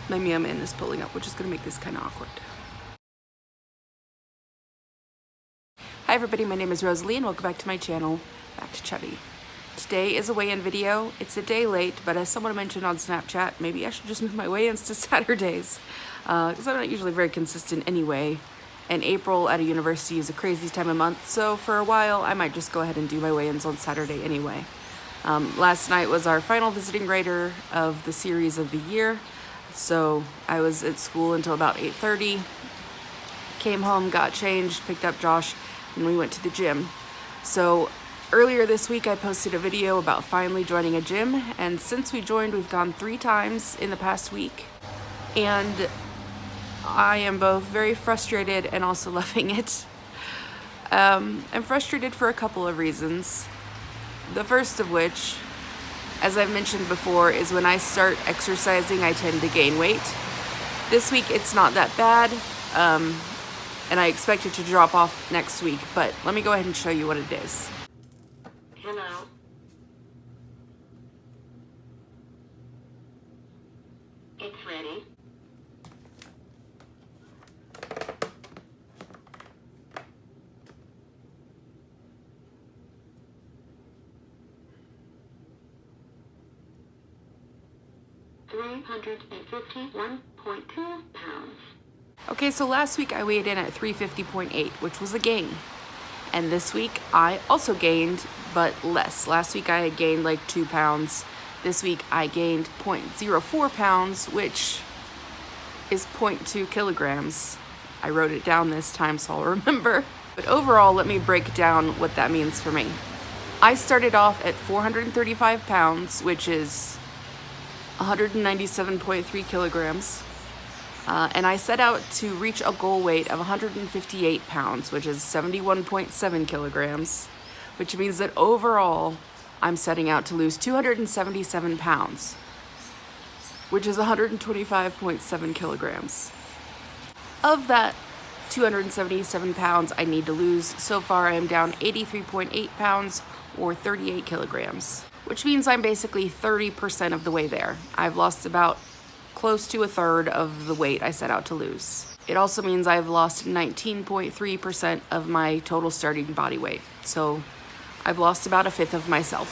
my mailman is pulling up, which is gonna make this kind of awkward. Hi everybody, my name is Rosalie and welcome back to my channel, back to Chubby. Today is a weigh-in video. It's a day late, but as someone mentioned on Snapchat, maybe I should just move my weigh-ins to Saturdays, because I'm not usually very consistent anyway, and April at a university is a crazy time of month, so for a while I might just go ahead and do my weigh-ins on Saturday anyway. Last night was our final visiting rider of the series of the year, so I was at school until about 8:30, came home, got changed, picked up Josh, and we went to the gym. So earlier this week I posted a video about finally joining a gym, and since we joined we've gone 3 times in the past week, and I am both very frustrated and also loving it. I'm frustrated for a couple of reasons. The first of which, as I've mentioned before, is when I start exercising I tend to gain weight. This week it's not that bad, and I expect it to drop off next week, but let me go ahead and show you what it is. Hello. It's ready. £351.2. Okay, so last week I weighed in at 350.8, which was a gain. And this week I also gained, but less. Last week I had gained like 2 pounds. This week I gained 0.04 pounds, which is 0.2 kilograms. I wrote it down this time, so I'll remember. But overall, let me break down what that means for me. I started off at 435 pounds, which is 197.3 kilograms. And I set out to reach a goal weight of 158 pounds, which is 71.7 kilograms, which means that overall, I'm setting out to lose 277 pounds, which is 125.7 kilograms. Of that 277 pounds I need to lose, so far I am down 83.8 pounds, or 38 kilograms, which means I'm basically 30% of the way there. I've lost about close to a third of the weight I set out to lose. It also means I've lost 19.3% of my total starting body weight. So I've lost about a fifth of myself,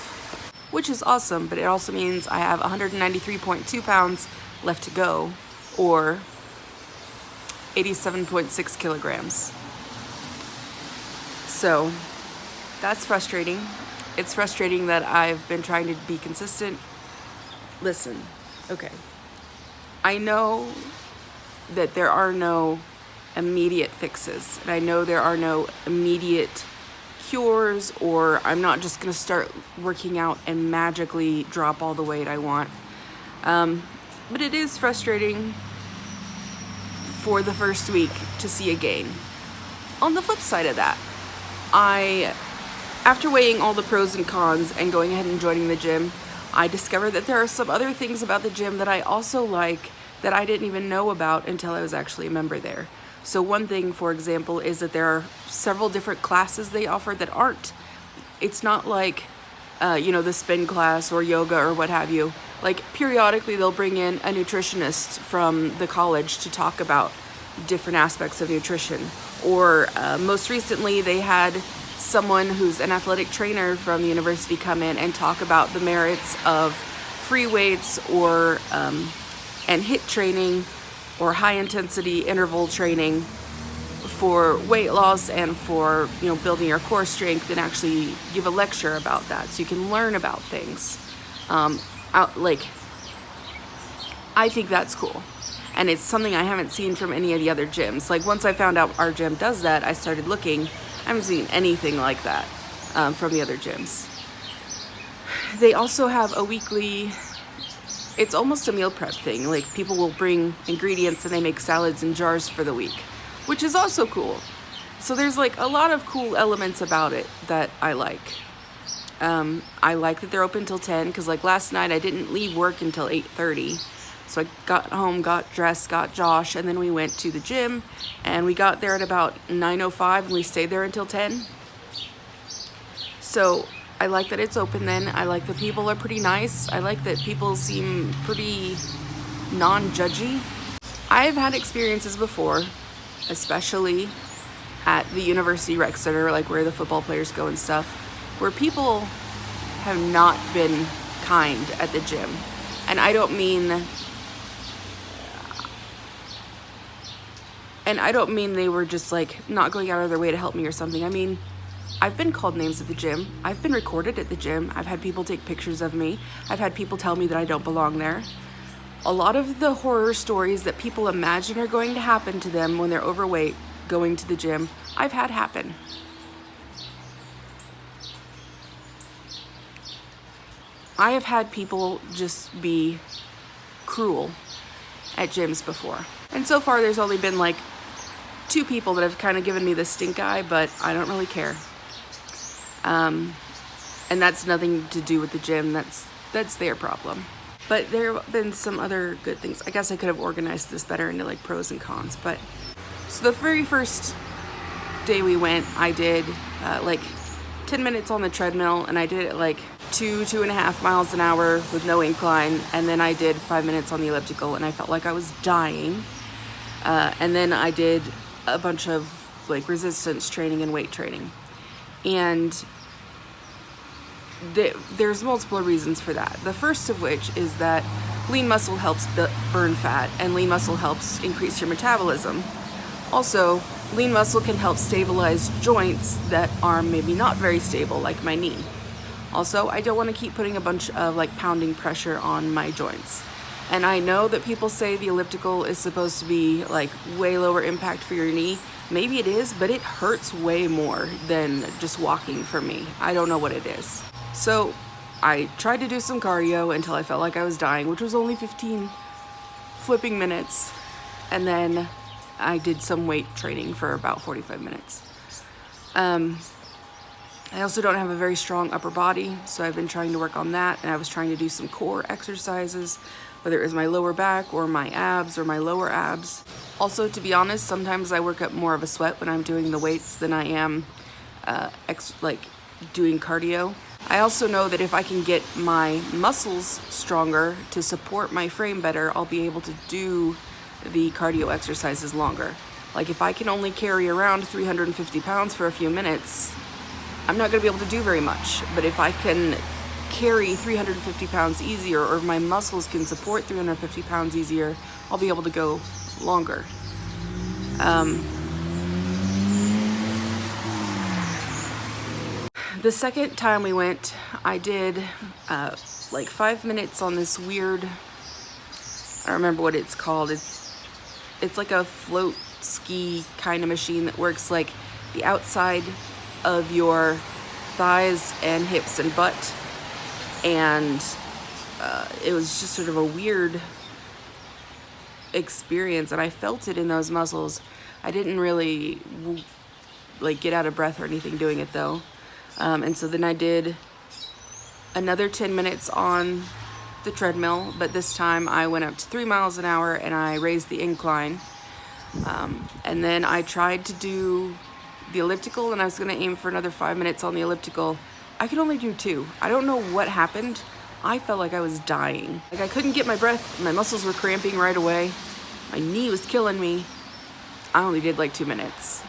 which is awesome, but it also means I have 193.2 pounds left to go, or 87.6 kilograms. So that's frustrating. It's frustrating that I've been trying to be consistent. Listen, okay. I know that there are no immediate fixes, and I know there are no immediate cures, or I'm not just gonna start working out and magically drop all the weight I want. But it is frustrating for the first week to see a gain. On the flip side of that, after weighing all the pros and cons and going ahead and joining the gym, I discovered that there are some other things about the gym that I also like that I didn't even know about until I was actually a member there. So one thing, for example, is that there are several different classes they offer that it's not like, the spin class or yoga or what have you. Like periodically they'll bring in a nutritionist from the college to talk about different aspects of nutrition. Or most recently they had someone who's an athletic trainer from the university come in and talk about the merits of free weights or and HIIT training or high intensity interval training for weight loss and for building your core strength, and actually give a lecture about that so you can learn about things. I think that's cool, and it's something I haven't seen from any of the other gyms. Like once I found out our gym does that, I started looking. I haven't seen anything like that from the other gyms. They also have a weekly, it's almost a meal prep thing. Like people will bring ingredients and they make salads in jars for the week, which is also cool. So there's like a lot of cool elements about it that I like. I like that they're open till 10, because like last night I didn't leave work until 8:30. So I got home, got dressed, got Josh, and then we went to the gym, and we got there at about 9:05 and we stayed there until 10. So I like that it's open then. I like that people are pretty nice. I like that people seem pretty non-judgy. I've had experiences before, especially at the University Rec Center, like where the football players go and stuff, where people have not been kind at the gym. And I don't mean they were just like not going out of their way to help me or something. I mean, I've been called names at the gym. I've been recorded at the gym. I've had people take pictures of me. I've had people tell me that I don't belong there. A lot of the horror stories that people imagine are going to happen to them when they're overweight going to the gym, I've had happen. I have had people just be cruel at gyms before. And so far there's only been like 2 people that have kind of given me the stink eye, but I don't really care. And that's nothing to do with the gym. That's their problem. But there have been some other good things. I guess I could have organized this better into like pros and cons. But so the very first day we went, I did like 10 minutes on the treadmill, and I did it like 2.5 miles an hour with no incline. And then I did 5 minutes on the elliptical, and I felt like I was dying. And then I did a bunch of like resistance training and weight training. And there's multiple reasons for that. The first of which is that lean muscle helps burn fat, and lean muscle helps increase your metabolism. Also, lean muscle can help stabilize joints that are maybe not very stable, like my knee. Also, I don't want to keep putting a bunch of like pounding pressure on my joints. And I know that people say the elliptical is supposed to be like way lower impact for your knee. Maybe it is, but it hurts way more than just walking for me. I don't know what it is. So I tried to do some cardio until I felt like I was dying, which was only 15 flipping minutes. And then I did some weight training for about 45 minutes. I also don't have a very strong upper body, so I've been trying to work on that. And I was trying to do some core exercises, whether it was my lower back or my abs or my lower abs. Also, to be honest, sometimes I work up more of a sweat when I'm doing the weights than I am doing cardio. I also know that if I can get my muscles stronger to support my frame better, I'll be able to do the cardio exercises longer. Like if I can only carry around 350 pounds for a few minutes, I'm not gonna be able to do very much. But if I can carry 350 pounds easier, or if my muscles can support 350 pounds easier, I'll be able to go longer. The second time we went, I did like 5 minutes on this weird, I don't remember what it's called. It's like a float ski kind of machine that works like the outside of your thighs and hips and butt. And it was just sort of a weird experience, and I felt it in those muscles. I didn't really like get out of breath or anything doing it though. And so then I did another 10 minutes on the treadmill, but this time I went up to 3 miles an hour and I raised the incline. And then I tried to do the elliptical, and I was gonna aim for another 5 minutes on the elliptical. I could only do 2. I don't know what happened. I felt like I was dying. Like I couldn't get my breath. My muscles were cramping right away. My knee was killing me. I only did like 2 minutes.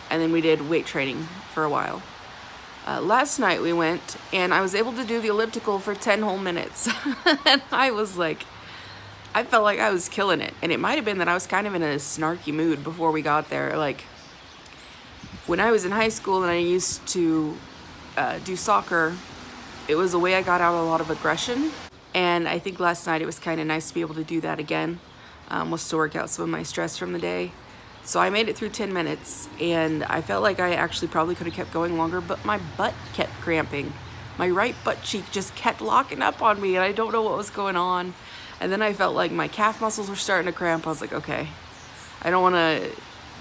And then we did weight training for a while. Last night we went, and I was able to do the elliptical for 10 whole minutes. And I was like, I felt like I was killing it. And it might have been that I was kind of in a snarky mood before we got there. Like when I was in high school and I used to do soccer, it was a way I got out a lot of aggression. And I think last night it was kind of nice to be able to do that again, was to work out some of my stress from the day. So I made it through 10 minutes, and I felt like I actually probably could have kept going longer, but my butt kept cramping. My right butt cheek just kept locking up on me, and I don't know what was going on. And then I felt like my calf muscles were starting to cramp. I was like, okay, I don't want to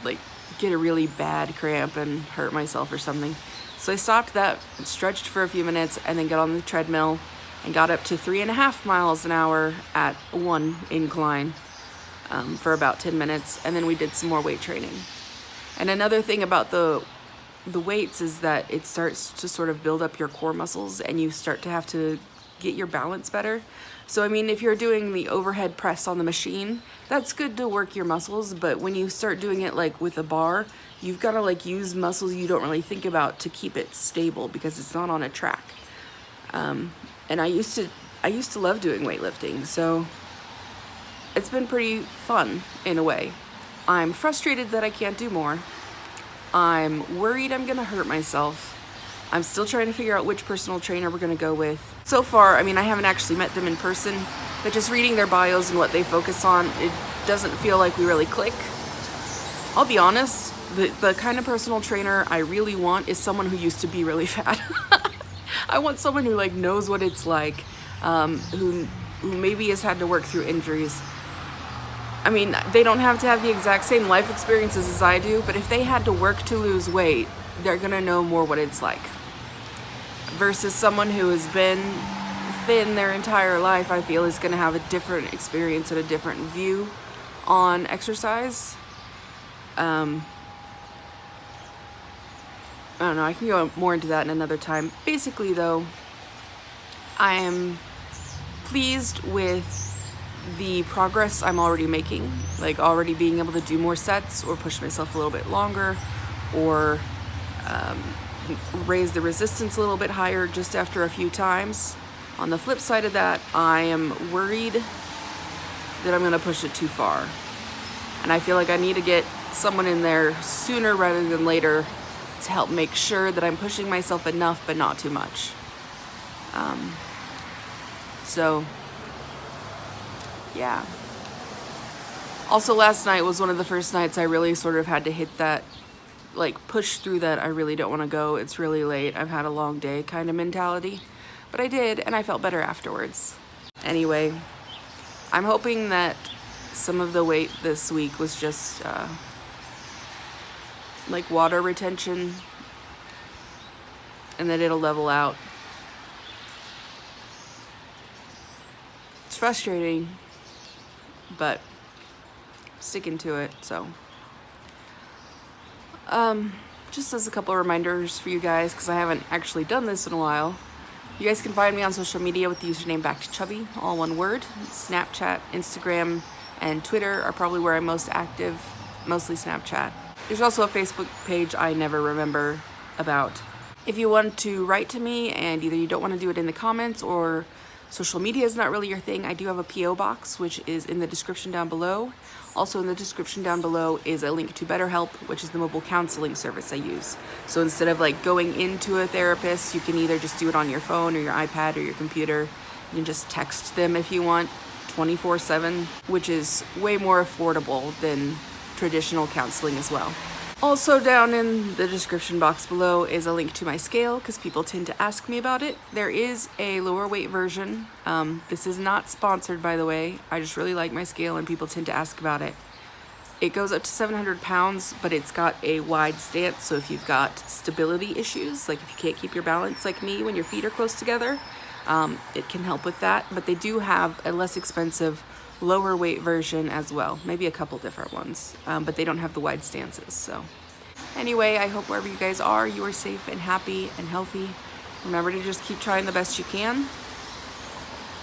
like get a really bad cramp and hurt myself or something. So I stopped that, stretched for a few minutes, and then got on the treadmill and got up to 3.5 miles an hour at 1 incline. For about 10 minutes, and then we did some more weight training. And another thing about the weights is that it starts to sort of build up your core muscles, and you start to have to get your balance better. So I mean, if you're doing the overhead press on the machine, that's good to work your muscles, but when you start doing it like with a bar, you've got to like use muscles you don't really think about to keep it stable because it's not on a track. And I used to love doing weightlifting, so it's been pretty fun in a way. I'm frustrated that I can't do more. I'm worried I'm gonna hurt myself. I'm still trying to figure out which personal trainer we're gonna go with. So far, I mean, I haven't actually met them in person, but just reading their bios and what they focus on, it doesn't feel like we really click. I'll be honest, the kind of personal trainer I really want is someone who used to be really fat. I want someone who like knows what it's like, who maybe has had to work through injuries. I mean, they don't have to have the exact same life experiences as I do, but if they had to work to lose weight, they're gonna know more what it's like. Versus someone who has been thin their entire life, I feel is gonna have a different experience and a different view on exercise. I don't know, I can go more into that in another time. Basically though, I am pleased with the progress I'm already making, like already being able to do more sets or push myself a little bit longer or raise the resistance a little bit higher just after a few times. On the flip side of that, I am worried that I'm gonna push it too far. And I feel like I need to get someone in there sooner rather than later to help make sure that I'm pushing myself enough but not too much. So yeah. Also last night was one of the first nights I really sort of had to hit that, like push through that I really don't want to go, it's really late, I've had a long day kind of mentality. But I did, and I felt better afterwards. Anyway, I'm hoping that some of the weight this week was just like water retention and that it'll level out. It's frustrating, but sticking to it. So just as a couple of reminders for you guys, because I haven't actually done this in a while, you guys can find me on social media with the username BackToChubby, all one word. Snapchat, Instagram, and Twitter are probably where I'm most active, mostly Snapchat. There's also a Facebook page I never remember about. If you want to write to me and either you don't want to do it in the comments or social media is not really your thing, I do have a P.O. box, which is in the description down below. Also in the description down below is a link to BetterHelp, which is the mobile counseling service I use. So instead of like going into a therapist, you can either just do it on your phone or your iPad or your computer. You can just text them if you want 24/7, which is way more affordable than traditional counseling as well. Also down in the description box below is a link to my scale because people tend to ask me about it. There is a lower weight version. This is not sponsored, by the way. I just really like my scale and people tend to ask about it. It goes up to 700 pounds, but it's got a wide stance. So if you've got stability issues, like if you can't keep your balance like me when your feet are close together, it can help with that. But they do have a less expensive lower weight version as well, maybe a couple different ones, but they don't have the wide stances. So anyway, I hope wherever you guys are, you are safe and happy and healthy. Remember to just keep trying the best you can.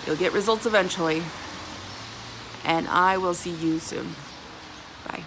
You'll get results eventually, and I will see you soon. Bye.